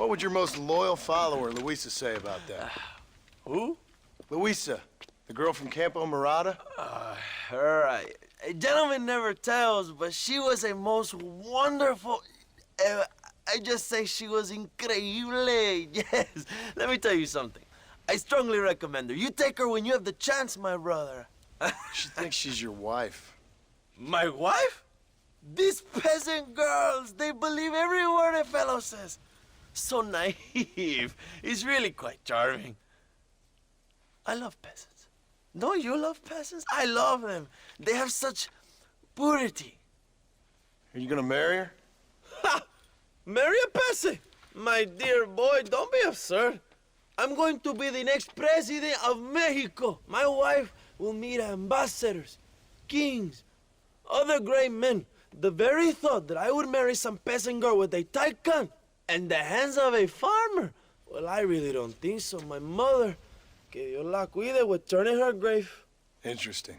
What would your most loyal follower, Luisa, say about that? Who? Luisa, the girl from Campo Murata? A gentleman never tells, but she was a most wonderful... I just say she was increíble. Yes. Let me tell you something. I strongly recommend her. You take her when you have the chance, my brother. She thinks she's your wife. My wife? These peasant girls, they believe every word a fellow says. So naive. It's really quite charming. I love peasants. Don't you love peasants? I love them. They have such purity. Are you gonna marry her? Ha! Marry a peasant? My dear boy, don't be absurd. I'm going to be the next president of Mexico. My wife will meet ambassadors, kings, other great men. The very thought that I would marry some peasant girl with a tight gun and the hands of a farmer, well, I really don't think so. My mother, que Dios la cuide, would turn in her grave. Interesting.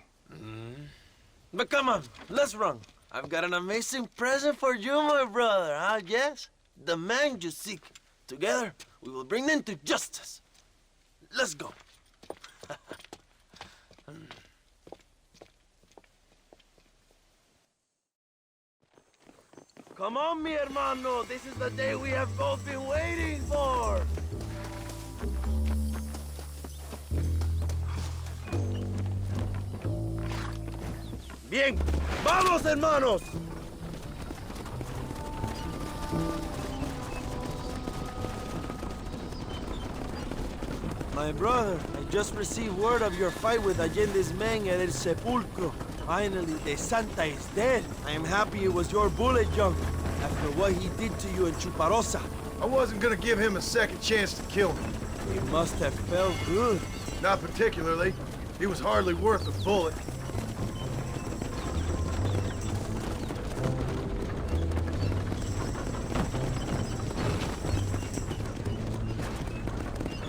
But come on, let's run. I've got an amazing present for you, my brother, huh? Yes? The man you seek. Together, we will bring them to justice. Let's go. Come on, mi hermano. This is the day we have both been waiting for. Bien. ¡Vamos, hermanos! My brother, I just received word of your fight with Allende's men at El Sepulcro. Finally, the Santa is dead. I am happy it was your bullet, John, after what he did to you in Chuparosa. I wasn't gonna give him a second chance to kill me. It must have felt good. Not particularly. He was hardly worth a bullet.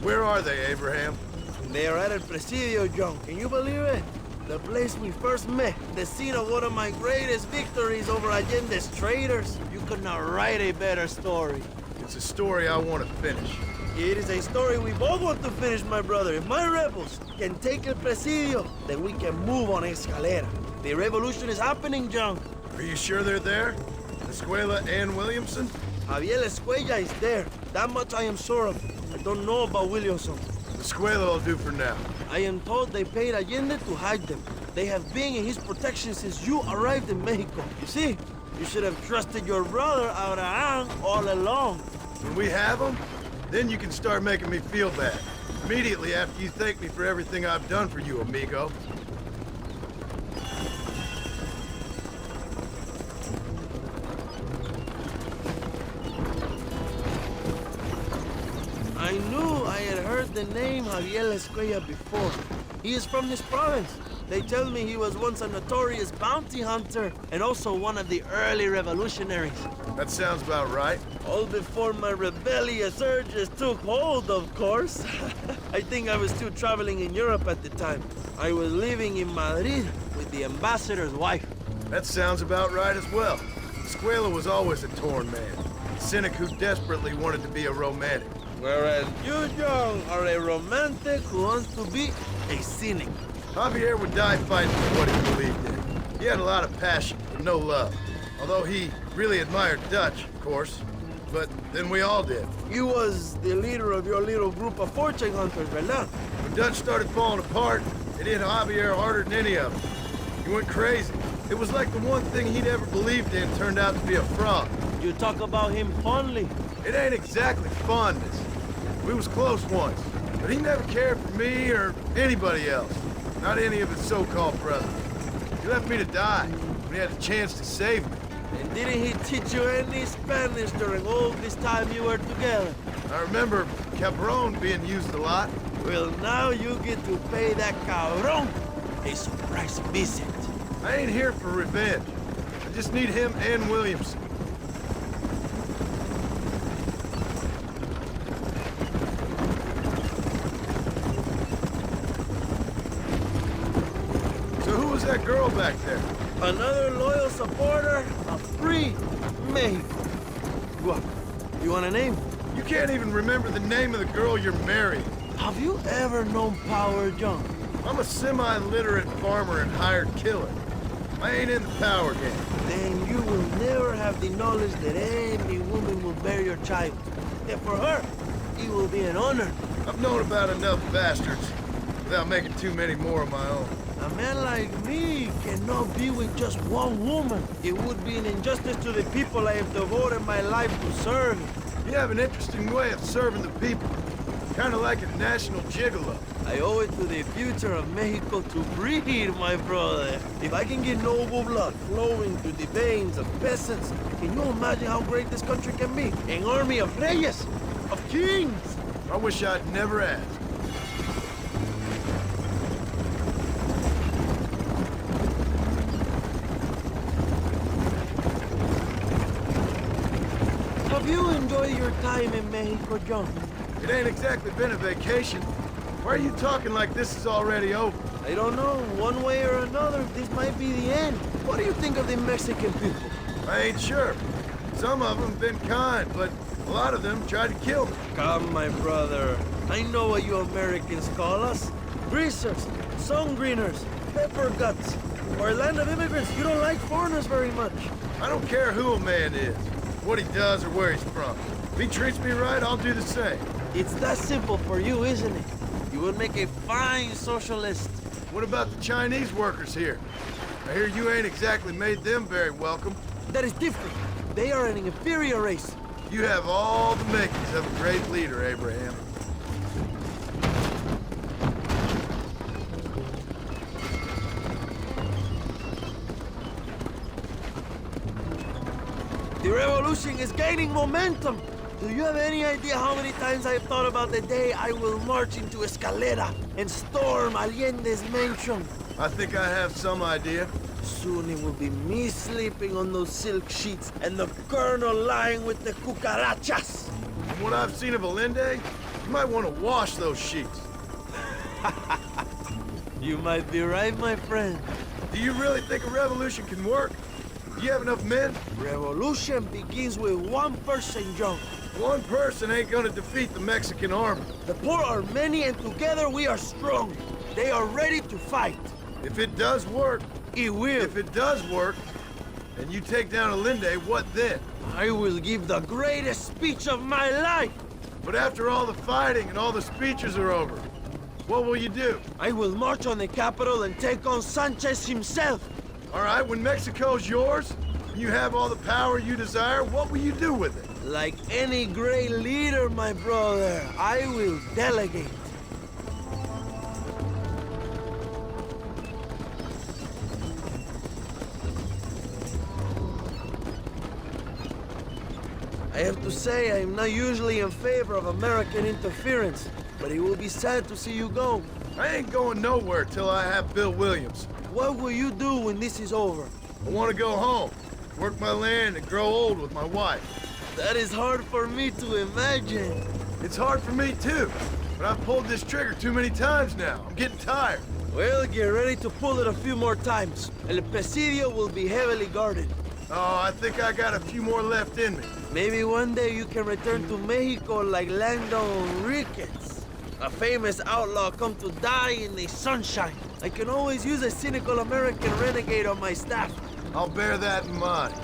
Where are they, Abraham? They are at El Presidio, John. Can you believe it? The place we first met, the scene of one of my greatest victories over Allende's traitors. You could not write a better story. It's a story I want to finish. It is a story we both want to finish, my brother. If my rebels can take El Presidio, then we can move on Escalera. The revolution is happening, John. Are you sure they're there? Escuela and Williamson? Javier Escuella is there. That much I am sure of. I don't know about Williamson. Escuela will do for now. I am told they paid Allende to hide them. They have been in his protection since you arrived in Mexico. You see, you should have trusted your brother, Abraham, all along. When we have them, then you can start making me feel bad. Immediately after you thank me for everything I've done for you, amigo. I knew I had heard the name Javier Escuella before. He is from this province. They tell me he was once a notorious bounty hunter and also one of the early revolutionaries. That sounds about right. All before my rebellious urges took hold, of course. I think I was still traveling in Europe at the time. I was living in Madrid with the ambassador's wife. That sounds about right as well. Escuela was always a torn man. A cynic who desperately wanted to be a romantic. Whereas you, John, are a romantic who wants to be a cynic. Javier would die fighting for what he believed in. He had a lot of passion, but no love. Although he really admired Dutch, of course. But then we all did. You was the leader of your little group of fortune hunters, ¿verdad? When Dutch started falling apart, it hit Javier harder than any of them. He went crazy. It was like the one thing he'd ever believed in turned out to be a fraud. You talk about him fondly. It ain't exactly fondness. We was close once, but he never cared for me or anybody else. Not any of his so-called brothers. He left me to die when he had a chance to save me. And didn't he teach you any Spanish during all this time you were together? I remember cabron being used a lot. Well, now you get to pay that cabron a surprise visit. I ain't here for revenge. I just need him and Williamson. That girl back there? Another loyal supporter of free Mexico. What? You want a name? You can't even remember the name of the girl you're marrying. Have you ever known power, John? I'm a semi-literate farmer and hired killer. I ain't in the power game. Then you will never have the knowledge that any woman will bear your child. And for her, it will be an honor. I've known about enough bastards without making too many more of my own. A man like me cannot be with just one woman. It would be an injustice to the people I have devoted my life to serve. You have an interesting way of serving the people. Kind of like a national gigolo. I owe it to the future of Mexico to breed, my brother. If I can get noble blood flowing through the veins of peasants, can you imagine how great this country can be? An army of reyes, of kings. I wish I'd never asked. Have you enjoyed your time in Mexico, John? It ain't exactly been a vacation. Why are you talking like this is already over? I don't know. One way or another, this might be the end. What do you think of the Mexican people? I ain't sure. Some of them been kind, but a lot of them tried to kill me. Come, my brother. I know what you Americans call us. Greasers, sun greeners, pepper guts. For a land of immigrants, you don't like foreigners very much. I don't care who a man is, what he does or where he's from. If he treats me right, I'll do the same. It's that simple for you, isn't it? You would make a fine socialist. What about the Chinese workers here? I hear you ain't exactly made them very welcome. That is different. They are an inferior race. You have all the makings of a great leader, Abraham. The revolution is gaining momentum. Do you have any idea how many times I've thought about the day I will march into Escalera and storm Allende's mansion? I think I have some idea. Soon it will be me sleeping on those silk sheets and the colonel lying with the cucarachas. From what I've seen of Allende, you might want to wash those sheets. You might be right, my friend. Do you really think a revolution can work? Do you have enough men? Revolution begins with one person, John. One person ain't gonna defeat the Mexican army. The poor are many and together we are strong. They are ready to fight. If it does work, It will. if it does work, and you take down Allende, what then? I will give the greatest speech of my life. But after all the fighting and all the speeches are over, what will you do? I will march on the capital and take on Sanchez himself. All right, when Mexico's yours, and you have all the power you desire, what will you do with it? Like any great leader, my brother, I will delegate. I have to say, I am not usually in favor of American interference, but it will be sad to see you go. I ain't going nowhere till I have Bill Williams. What will you do when this is over? I want to go home, work my land, and grow old with my wife. That is hard for me to imagine. It's hard for me too, but I've pulled this trigger too many times now. I'm getting tired. Well, get ready to pull it a few more times. El Presidio will be heavily guarded. Oh, I think I got a few more left in me. Maybe one day you can return to Mexico like Lando Enriquez. A famous outlaw come to die in the sunshine. I can always use a cynical American renegade on my staff. I'll bear that in mind.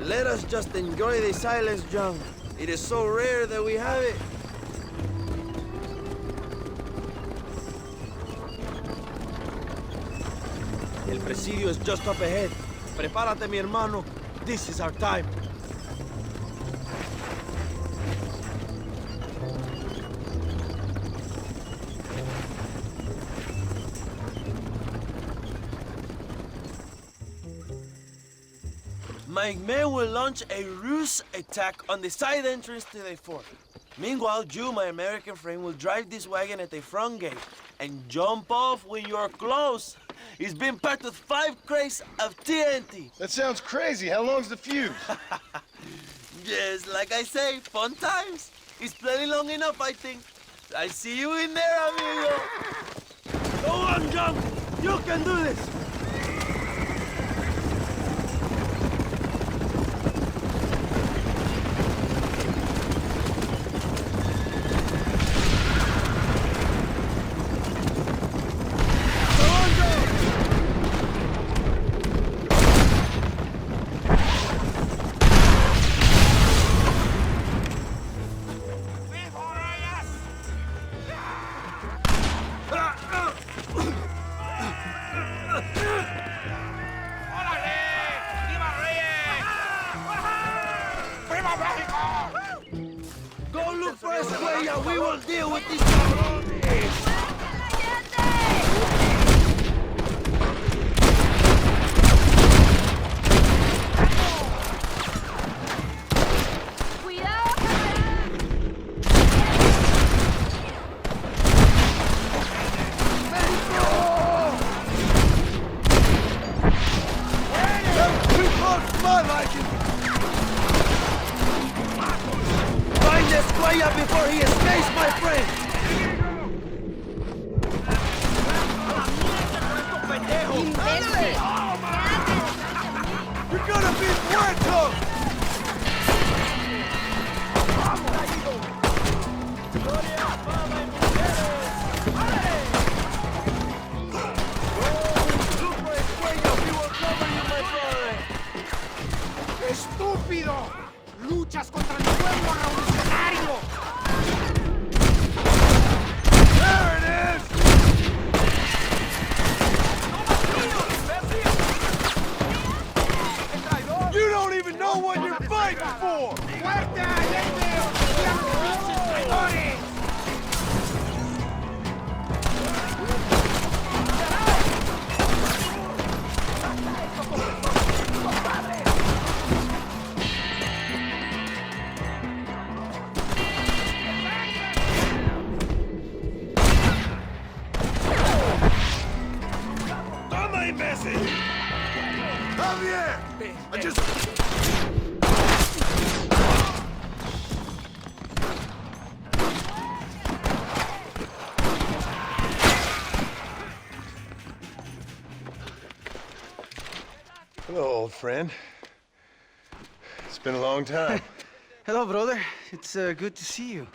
Let us just enjoy the silence, John. It is so rare that we have it. El Presidio is just up ahead. Prepárate, mi hermano. This is our time. My men will launch a ruse attack on the side entrance to the fort. Meanwhile, you, my American friend, will drive this wagon at the front gate and jump off when you're close. It's been packed with 5 crates of TNT. That sounds crazy. How long's the fuse? Yes, like I say, fun times. It's plenty long enough, I think. I see you in there, amigo. Go on, John! You can do this! Go look for Escuella. We will deal with these cabrones. Too close to my liking. Find Escuella before he escapes, my friend! You're gonna be muerto! ¡Estúpido! ¡Luchas contra el pueblo revolucionario! There it is! You don't even know what you're fighting for! ¡Fuerte, Allende! ¡Pinches traidores! ¡Toma, imbécil! Javier! I just... Hello, old friend. It's been a long time. Hello, brother. It's good to see you.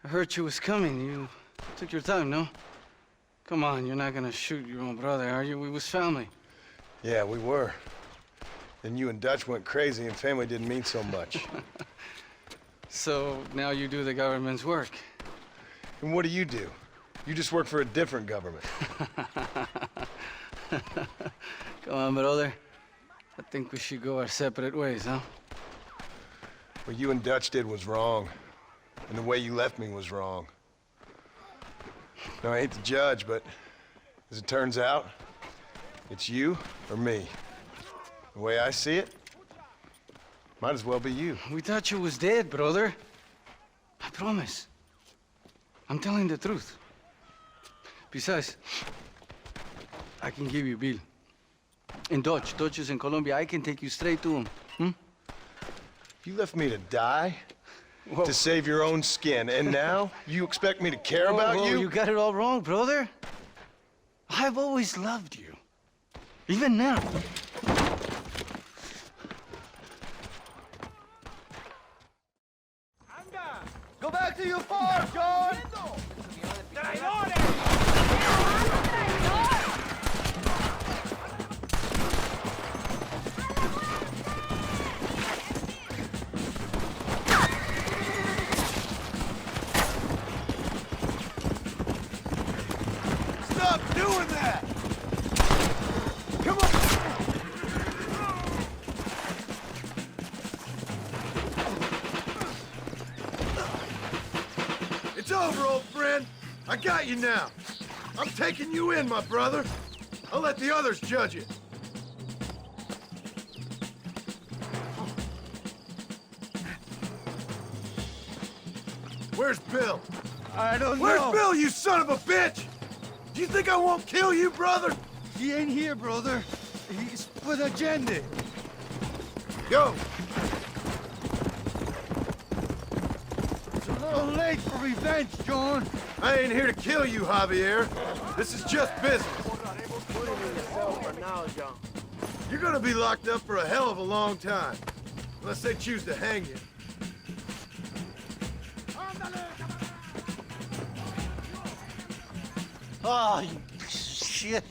I heard you was coming. You took your time, no? Come on, you're not gonna shoot your own brother, are you? We was family. Yeah, we were. Then you and Dutch went crazy and family didn't mean so much. So now you do the government's work. And what do? You just work for a different government. Come on, brother. I think we should go our separate ways, huh? What you and Dutch did was wrong. And the way you left me was wrong. Now, I hate to judge, but as it turns out, it's you or me. The way I see it, might as well be you. We thought you was dead, brother. I promise. I'm telling the truth. Besides, I can give you Bill. In Dutch. Dutch is in Colombia. I can take you straight to him. Hmm? You left me to die? Whoa. To save your own skin, and now you expect me to care about Whoa, you? You got it all wrong, brother. I've always loved you. Even now. Go back to your farm, John! Stop doing that! Come on! It's over, old friend. I got you now. I'm taking you in, my brother. I'll let the others judge it. Where's Bill? I don't know. Where's Bill, you son of a bitch? Do you think I won't kill you, brother? He ain't here, brother. He's with Allende. Go. No, late for revenge, John. I ain't here to kill you, Javier. This is just business. Put him in the cell for now, John. You're gonna be locked up for a hell of a long time. Unless they choose to hang you. Oh, you piece of shit.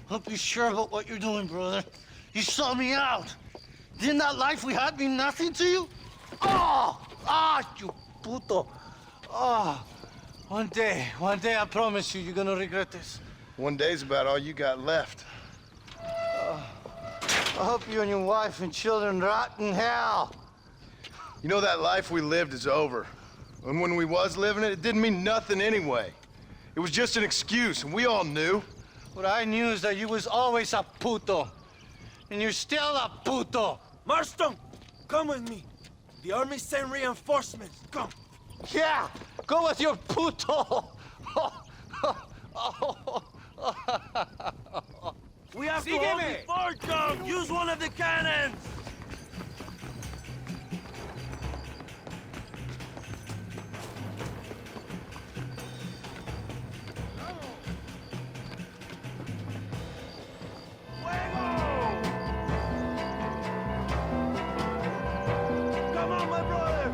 Hope you're sure about what you're doing, brother. You saw me out. Didn't that life we had mean nothing to you? Oh! Ah, you puto. Oh, one day, I promise you, you're gonna regret this. One day's about all you got left. I hope you and your wife and children rot in hell. You know that life we lived is over. And when we was living it, it didn't mean nothing anyway. It was just an excuse, and we all knew. What I knew is that you was always a puto. And you're still a puto. Marston, come with me. The army sent reinforcements. Come. Yeah, go with your puto. We have to hold the fort, John. Use one of the cannons. Come on, my brother.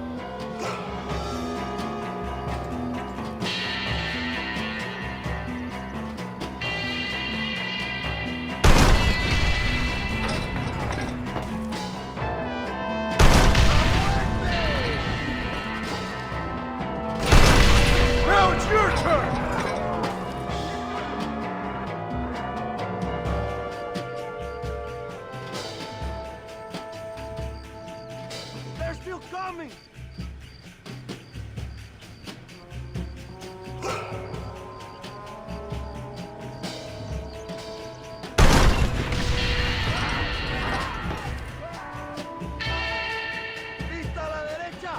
Now it's your turn! They're still coming. Vista a la derecha.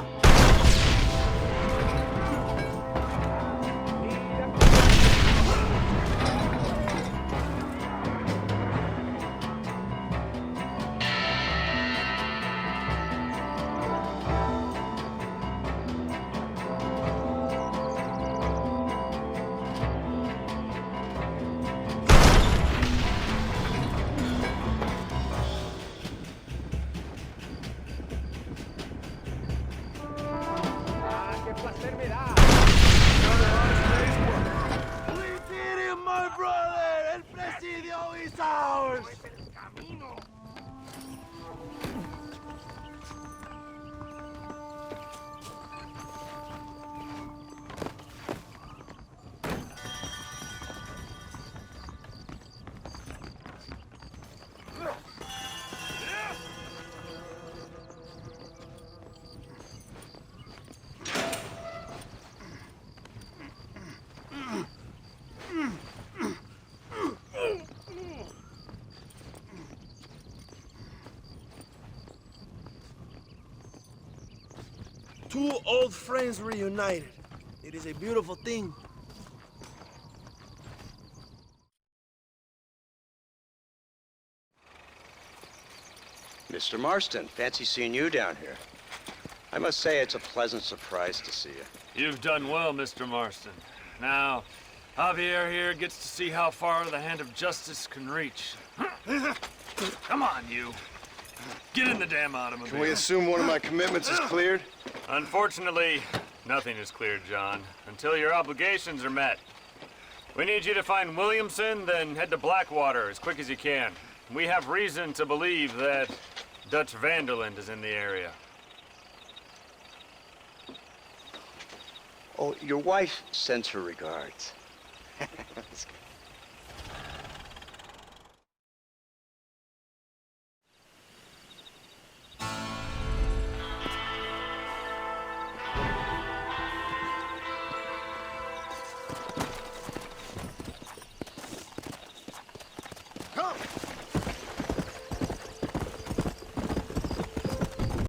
We did it, my brother! El Presidio is ours! Two old friends reunited. It is a beautiful thing. Mr. Marston, fancy seeing you down here. I must say it's a pleasant surprise to see you. You've done well, Mr. Marston. Now, Javier here gets to see how far the hand of justice can reach. Come on, you. Get in the damn automobile. Can we assume one of my commitments is cleared? Unfortunately, nothing is cleared, John, until your obligations are met. We need you to find Williamson, then head to Blackwater as quick as you can. We have reason to believe that Dutch Vanderland is in the area. Oh, your wife sends her regards.